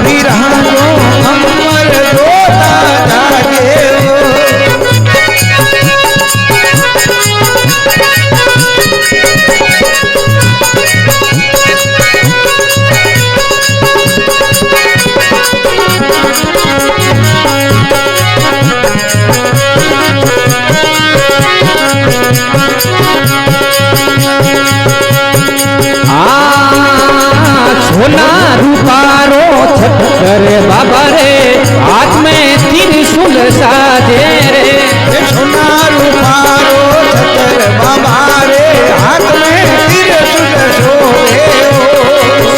बिराजो अमर जोता जागे हो। सोना रूपारो छतर बाबा रे हाथ में त्रिशूल साजे रे। सोना रूपारो छतर बाबा रे हाथ में त्रिशूल सोहे हो।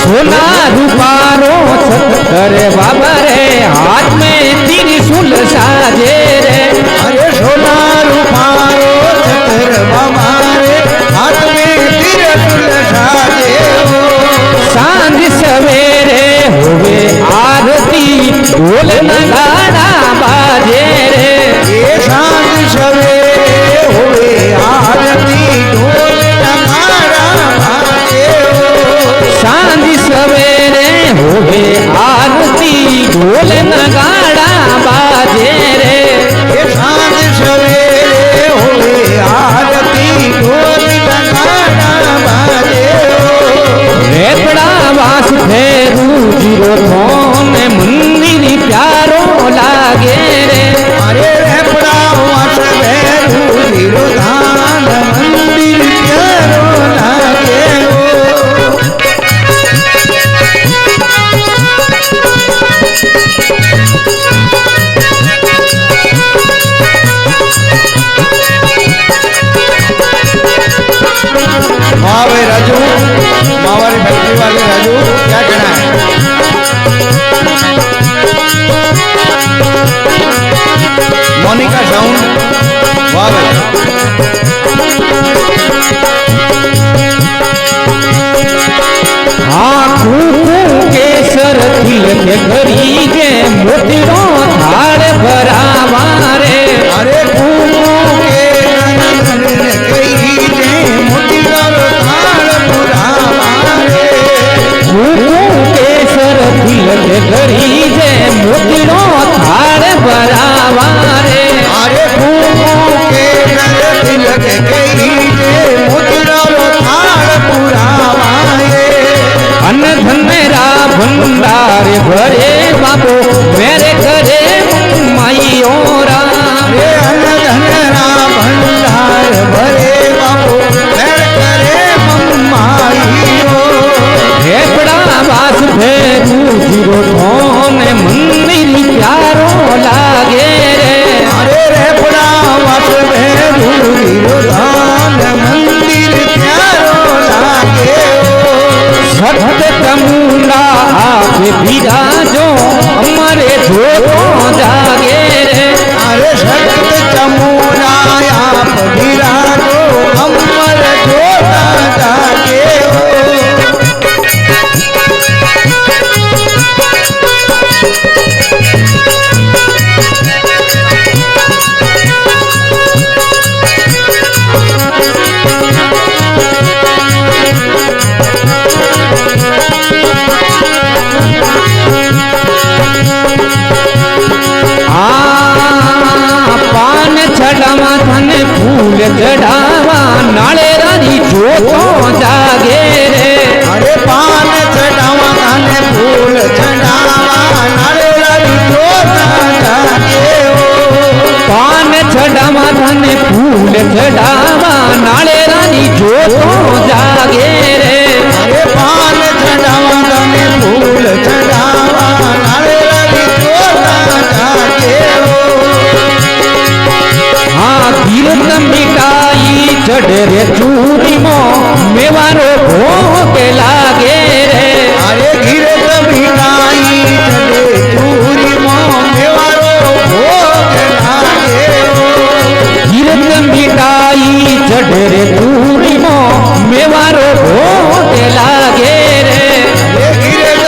सोना रूपारो छतर बाबा रे हाथ में त्रिशूल साजे रे। अरे सोना रूपारो छतर बाबा रे हाथ में त्रिशूल साजे हो। सांझ सवेरे होवे आरती ढोल नगाड़ा बाजे रे। ये सांझ सवेरे होवे आरती ढोल नगाड़ा बाजे हो। सांझ सवेरे होवे आरती ढोल नगाड़ा बाजे रे। ये सांझ सवेरे होवे आरती ढोल नगाड़ा बाजे हो। रेपड़ा वास फेरू जीरो थोन मंदिर प्यारो लागे रे। अरे रेपड़ा वास फेरू जीरो धान मंदिर प्यारो लागे हो। हाँ भाई राजू, मावारी फैक्ट्री वाले राजू, क्या कहना है? मोनिका साउंड, वाह भाई। हाँ कुकू केसर तिल के खरीदे मोतिरो थाल भरावा रे। अरे कुकू के नंदन कही दे मोतिरो थाल पुरावा रे। कुकू केसर तिल के खरीदे मोतिरो थाल भरावा रे। अरे कुकू के नंदन तिलक कही दे मोतिरो थाल पुरावा रे। अन धन रा भंडार भरे बाबो मेरे करे माइयो राम। रे अन धन रा भंडार भरे बाबू मेर करे मम्माईयो। रेपड़ा वास फेरू जीरो थोन मंदिर प्यारो लागे रे। अरे रेपड़ा वास भेरू जीरो धान मंदिर प्यारो लागे हो। सत तमुला आप बिराजो हमारे जोतो जागे रे। अरे सत चमूरा आप बिराजो अमर जोता जागे हो। पान छड़ावा धन फूल चढ़ावा नाले रानी जोतो जागे रे। अरे पान चढ़ावा थाने फूल चढ़ावा नाले रानी जोता जागे हो। पान छड़ावा धन फूल चढ़ावा नाले रानी जोतो जागे रे। अरे पान चढ़ावा थाने फूल चढ़ावा नाले रानी जोता जागे हो। हाँ कीर्त मिटाई चढ़ रे चूड़ी मो मेवारो भोग लागे रे। अरे गिरत मिटाई चढ़े चूरी मो मेवारो भोग लागे हो। कीर्त मिटाई चढ़ रे चूड़ी मो मेवारो भोग लागे रे। गिरत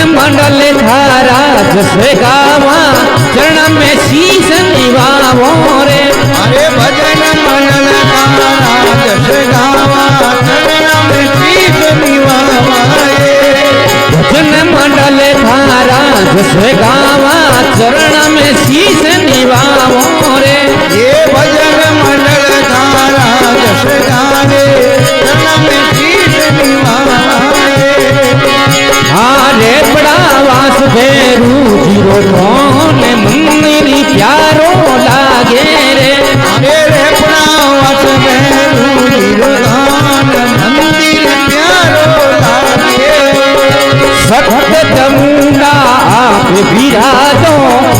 मंडल थारा जैसे गावा चरण में शीश निभावो रे। अरे भजन मंडल तारा जस गावा चरण में शीश निभावाए। भजन मंडल थारा जैसे गावा चरण में शीश निभावो रे। ये भजन मंडल तारा जस गावे चरण में शीश निभावाए। हारे बड़ा वास भेरू जीरो कौन मंदिर प्यारो लागे रे। अरे रे प्रावस में निरदान मंदिर प्यारो लागे। सखत चमुंडा आप विराजो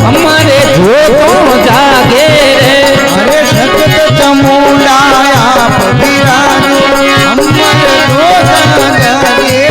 हमारे जोतो जागे रे। अरे सतत चमुंडा आप विराजो हमारे जोता जागे।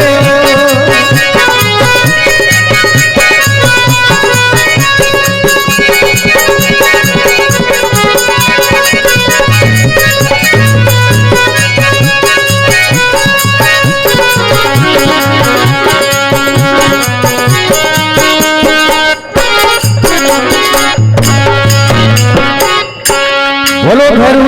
बोलो भरू